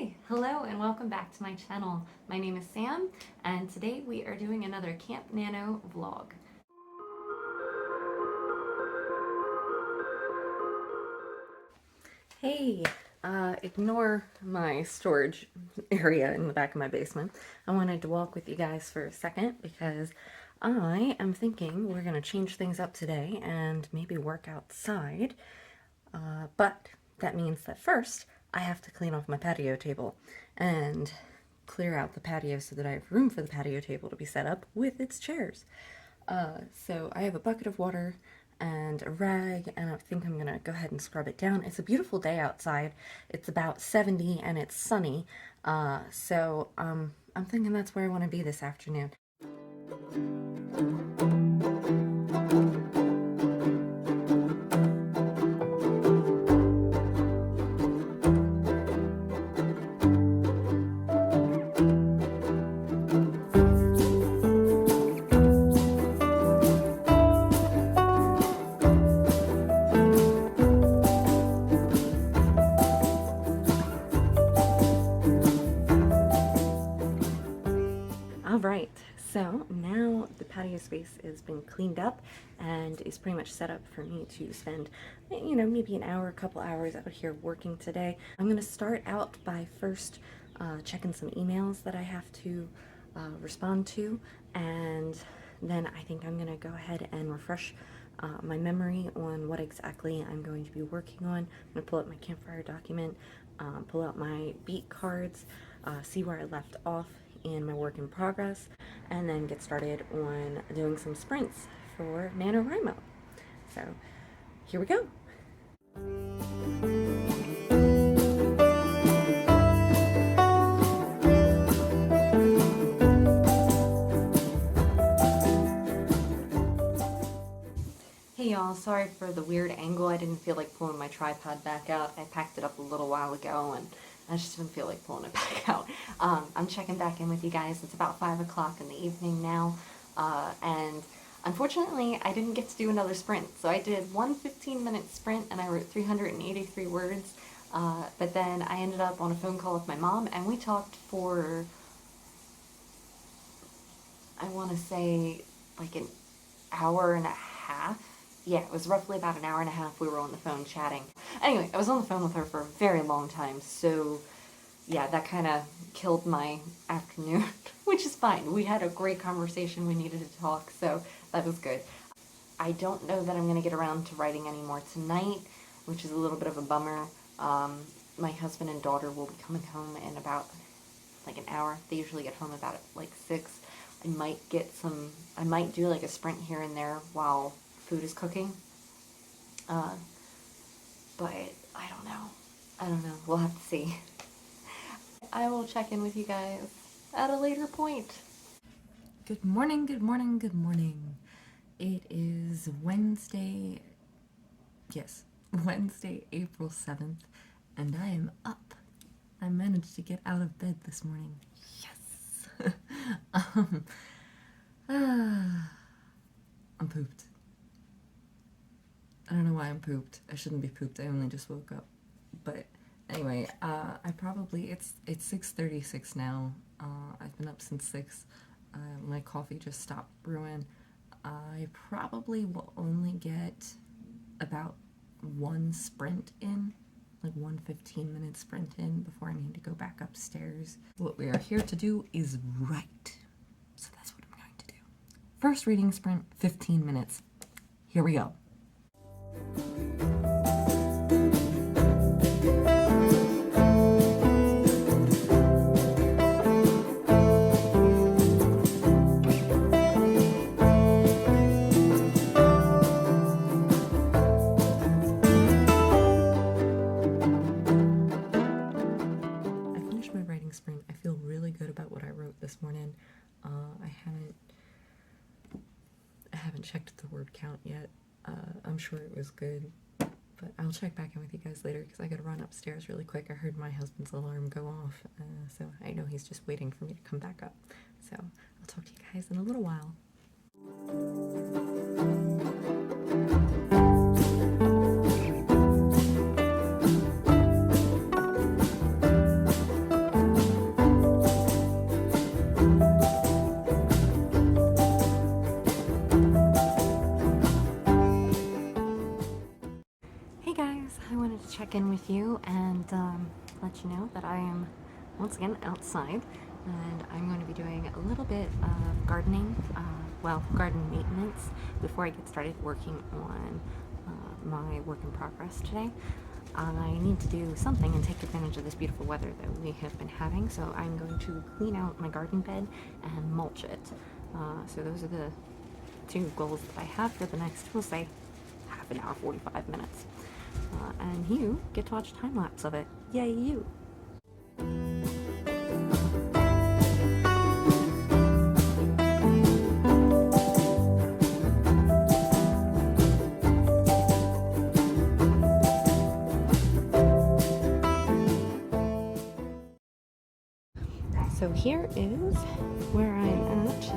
Hi, hello and welcome back to my channel. My name is Sam and today we are doing another Camp Nano vlog. Hey, ignore my storage area in the back of my basement. I wanted to walk with you guys for a second because I am thinking we're going to change things up today and maybe work outside. But that means that first I have to clean off my patio table and clear out the patio so that I have room for the patio table to be set up with its chairs. So I have a bucket of water and a rag, and I think I'm gonna go ahead and scrub it down. It's a beautiful day outside. It's about 70 and it's sunny, so I'm thinking that's where I want to be this afternoon. Alright, so now the patio space has been cleaned up and is pretty much set up for me to spend, you know, maybe an hour, a couple hours out here working today. I'm going to start out by first checking some emails that I have to respond to, and then I think I'm going to go ahead and refresh my memory on what exactly I'm going to be working on. I'm going to pull up my campfire document, pull out my beat cards, see where I left off in my work in progress, and then get started on doing some sprints for NaNoWriMo. So here we go. Hey y'all, sorry for the weird angle. I didn't feel like pulling my tripod back out. I packed it up a little while ago and I just didn't feel like pulling it back out. I'm checking back in with you guys. It's about 5 o'clock in the evening now, and unfortunately I didn't get to do another sprint. So I did one 15-minute sprint and I wrote 383 words, but then I ended up on a phone call with my mom and we talked for, I want to say, like an hour and a half. Yeah, it was roughly about an hour and a half we were on the phone chatting. Anyway, I was on the phone with her for a very long time, so yeah, that kind of killed my afternoon, which is fine. We had a great conversation, we needed to talk, so that was good. I don't know that I'm going to get around to writing any more tonight, which is a little bit of a bummer. My husband and daughter will be coming home in about like an hour. They usually get home about like 6. I might do like a sprint here and there while food is cooking, but I don't know, we'll have to see. I will check in with you guys at a later point. Good morning, good morning, good morning. It is Wednesday, Wednesday, April 7th, and I am up. I managed to get out of bed this morning. Yes! I'm pooped. I don't know why I'm pooped. I shouldn't be pooped. I only just woke up. But anyway, it's 6:36 now. I've been up since 6. My coffee just stopped brewing. I probably will only get about one sprint in, like one 15-minute sprint in before I need to go back upstairs. What we are here to do is write. So that's what I'm going to do. First reading sprint, 15 minutes. Here we go. I finished my writing sprint. I feel really good about what I wrote this morning. I haven't checked the word count yet. I'm sure it was good, but I'll check back in with you guys later because I gotta run upstairs really quick. I heard my husband's alarm go off, so I know he's just waiting for me to come back up. So I'll talk to you guys in a little while. check in with you and let you know that I am once again outside, and I'm going to be doing a little bit of gardening, garden maintenance before I get started working on my work in progress today. I need to do something and take advantage of this beautiful weather that we have been having, so I'm going to clean out my garden bed and mulch it. So those are the two goals that I have for the next, we'll say, half an hour, 45 minutes. And you get to watch a time lapse of it. Yay, you! So here is where I'm at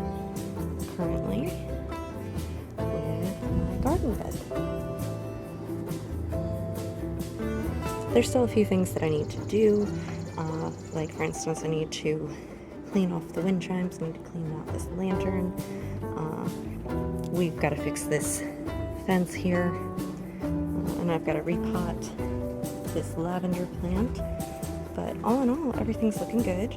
currently with my garden bed. There's still a few things that I need to do, like for instance I need to clean off the wind chimes, I need to clean out this lantern, we've got to fix this fence here, and I've got to repot this lavender plant. But all in all, everything's looking good.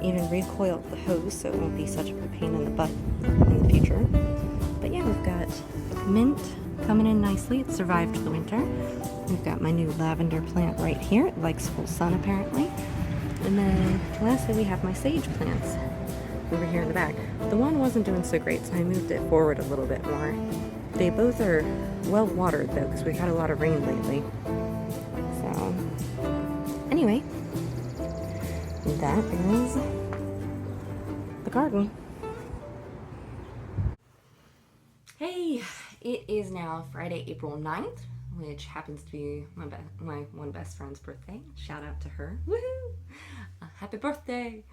Even recoiled the hose so it won't be such a pain in the butt in the future. But yeah, we've got mint coming in nicely. It survived the winter. We've got my new lavender plant right here. It likes full sun apparently. And then lastly we have my sage plants over here in the back. The one wasn't doing so great, so I moved it forward a little bit more. They both are well watered though, because we've had a lot of rain lately. So anyway, that is the garden. Hey, it is now Friday, April 9th, which happens to be my one best friend's birthday. Shout out to her. Woohoo! Happy birthday!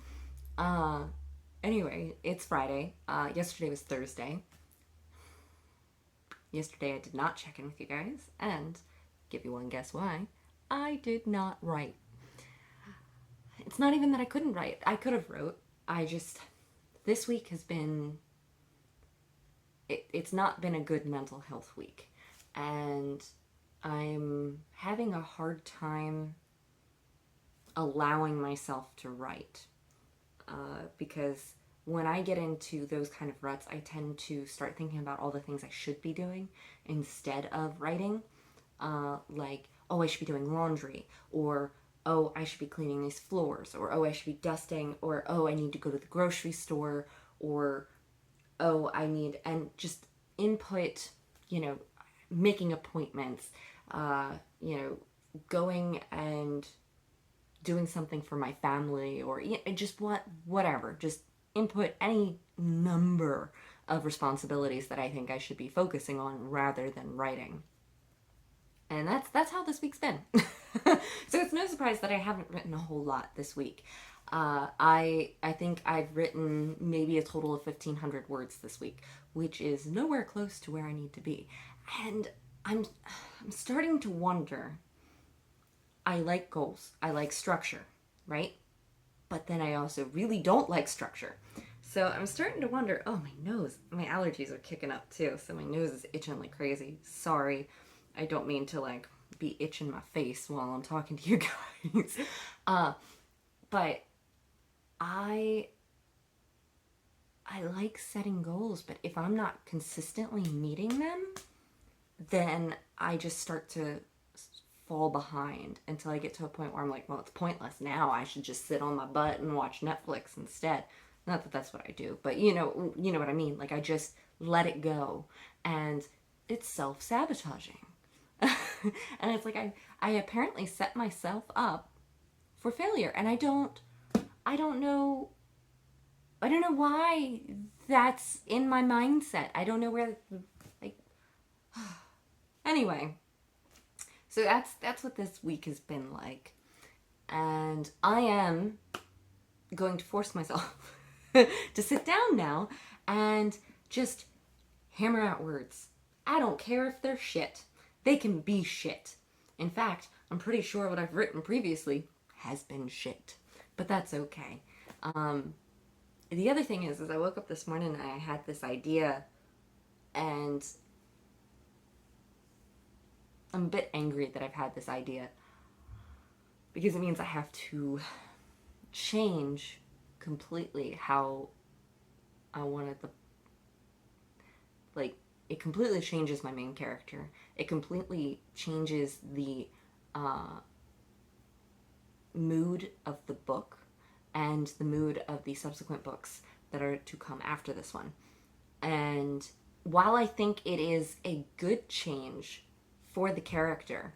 Anyway, it's Friday. Yesterday was Thursday. Yesterday I did not check in with you guys, and give you one guess why. I did not write. It's not even that I couldn't write. I could have wrote. This week has been, it's not been a good mental health week. And I'm having a hard time allowing myself to write. Because when I get into those kind of ruts, I tend to start thinking about all the things I should be doing instead of writing. Like, oh, I should be doing laundry, or oh, I should be cleaning these floors, or oh, I should be dusting, or oh, I need to go to the grocery store, or oh, I need, and just input, making appointments, going and doing something for my family, or just whatever, just input any number of responsibilities that I think I should be focusing on rather than writing. And that's how this week's been. So it's no surprise that I haven't written a whole lot this week. I think I've written maybe a total of 1,500 words this week, which is nowhere close to where I need to be. And I'm starting to wonder. I like goals. I like structure, right? But then I also really don't like structure. So I'm starting to wonder, oh, my nose, my allergies are kicking up too, so my nose is itching like crazy. Sorry. I don't mean to be itching my face while I'm talking to you guys. But I like setting goals, but if I'm not consistently meeting them, then I just start to fall behind until I get to a point where I'm like, well, it's pointless now. I should just sit on my butt and watch Netflix instead. Not that that's what I do, but you know what I mean. I just let it go, and it's self-sabotaging. And it's like I apparently set myself up for failure, and I don't know why that's in my mindset. I don't know where, anyway. So that's what this week has been like, and I am going to force myself to sit down now and just hammer out words. I don't care if they're shit. They can be shit. In fact, I'm pretty sure what I've written previously has been shit. But that's okay. The other thing is I woke up this morning and I had this idea, and I'm a bit angry that I've had this idea, because it means I have to change completely how I wanted the, like, it completely changes my main character. It completely changes the mood of the book and the mood of the subsequent books that are to come after this one. And while I think it is a good change for the character,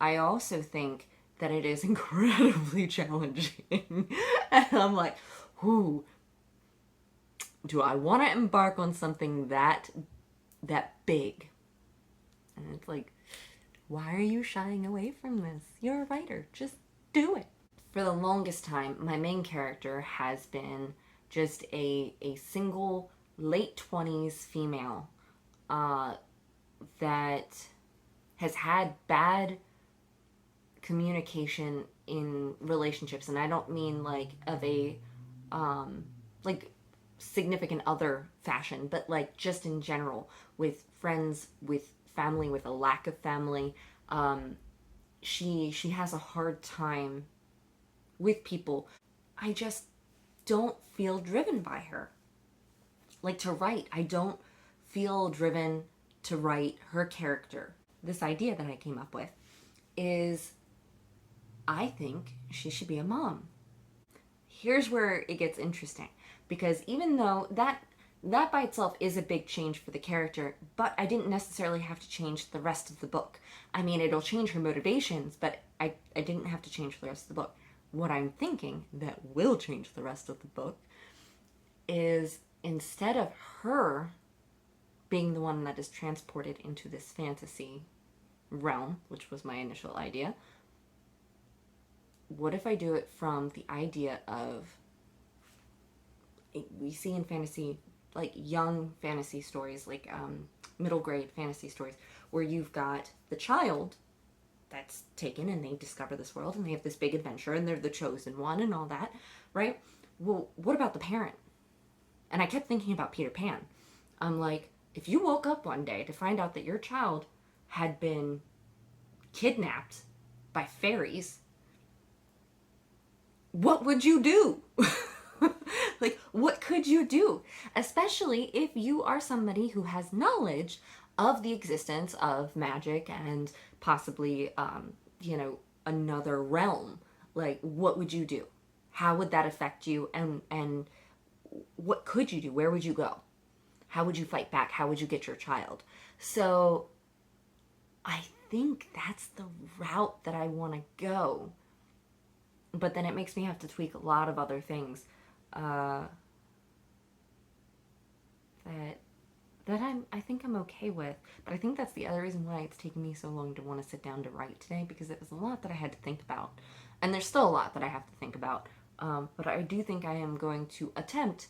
I also think that it is incredibly challenging. And I'm like, whoo, do I want to embark on something that big? And it's like, why are you shying away from this? You're a writer. Just do it. For the longest time, my main character has been just a single late 20s female that has had bad communication in relationships. And I don't mean like of a like significant other fashion, but like just in general, with friends, with family, with a lack of family. She has a hard time with people. I just don't feel driven by her. Like, to write, I don't feel driven to write her character. This idea that I came up with is, I think she should be a mom. Here's where it gets interesting, because even though that by itself is a big change for the character, but I didn't necessarily have to change the rest of the book. I mean, it'll change her motivations, but I didn't have to change the rest of the book. What I'm thinking that will change the rest of the book is, instead of her being the one that is transported into this fantasy realm, which was my initial idea, what if I do it from the idea of, we see in fantasy, like young fantasy stories, like middle grade fantasy stories, where you've got the child that's taken and they discover this world and they have this big adventure and they're the chosen one and all that, right? Well, what about the parent? And I kept thinking about Peter Pan. I'm like, if you woke up one day to find out that your child had been kidnapped by fairies, what would you do? Like, what could you do? Especially if you are somebody who has knowledge of the existence of magic and possibly, another realm. Like, what would you do? How would that affect you? And what could you do? Where would you go? How would you fight back? How would you get your child? So I think that's the route that I want to go. But then it makes me have to tweak a lot of other things that I think I'm okay with. But I think that's the other reason why it's taken me so long to want to sit down to write today, because it was a lot that I had to think about. And there's still a lot that I have to think about. But I do think I am going to attempt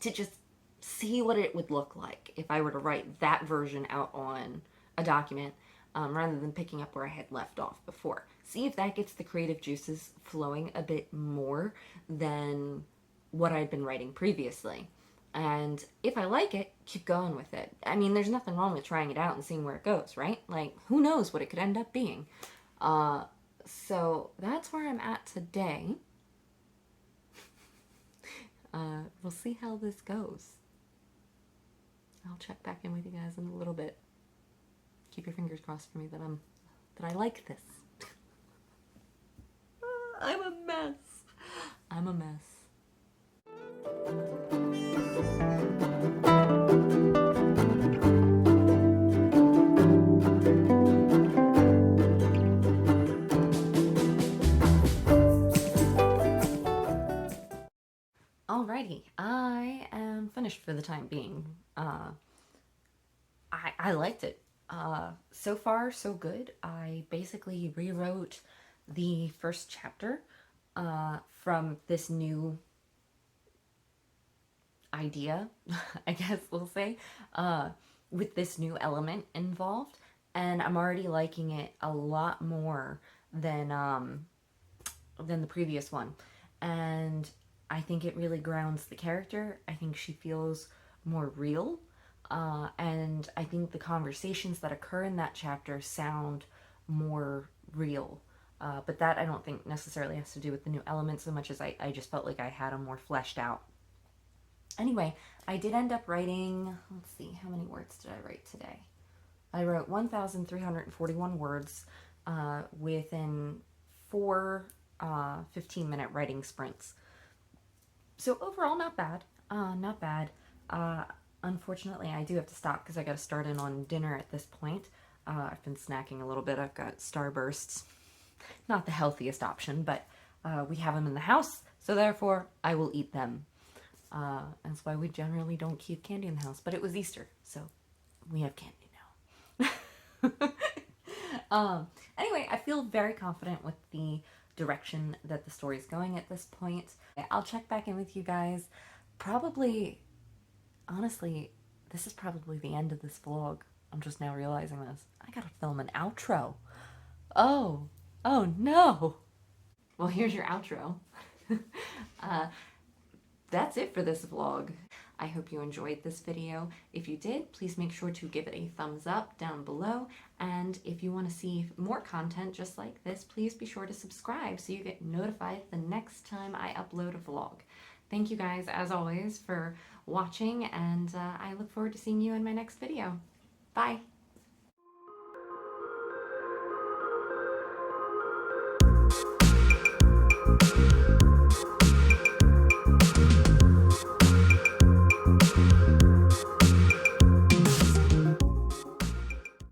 to just see what it would look like if I were to write that version out on a document, rather than picking up where I had left off before. See if that gets the creative juices flowing a bit more than what I'd been writing previously. And if I like it, keep going with it. I mean, there's nothing wrong with trying it out and seeing where it goes, right? Like, who knows what it could end up being. So that's where I'm at today. We'll see how this goes. I'll check back in with you guys in a little bit. Keep your fingers crossed for me that I like this. I'm a mess. I'm a mess. Alrighty, I am finished for the time being. I liked it. So far, so good. I basically rewrote the first chapter from this new idea, I guess we'll say, with this new element involved, and I'm already liking it a lot more than the previous one. And I think it really grounds the character. I think she feels more real. and I think the conversations that occur in that chapter sound more real. But that I don't think necessarily has to do with the new elements so much as I just felt like I had them more fleshed out. Anyway, I did end up writing, let's see, how many words did I write today? I wrote 1,341 words within 4 15-minute writing sprints. So overall, not bad. Not bad. Unfortunately, I do have to stop because I got to start in on dinner at this point. I've been snacking a little bit. I've got Starbursts. Not the healthiest option, but we have them in the house, so therefore I will eat them. That's why we generally don't keep candy in the house, but it was Easter, so we have candy now. Anyway, I feel very confident with the direction that the story is going at this point. I'll check back in with you guys. Probably, honestly, this is probably the end of this vlog. I'm just now realizing this. I gotta film an outro. Oh no. Well, here's your outro. That's it for this vlog. I hope you enjoyed this video. If you did, please make sure to give it a thumbs up down below. And if you want to see more content just like this, please be sure to subscribe so you get notified the next time I upload a vlog. Thank you guys, as always, for watching, and I look forward to seeing you in my next video. Bye!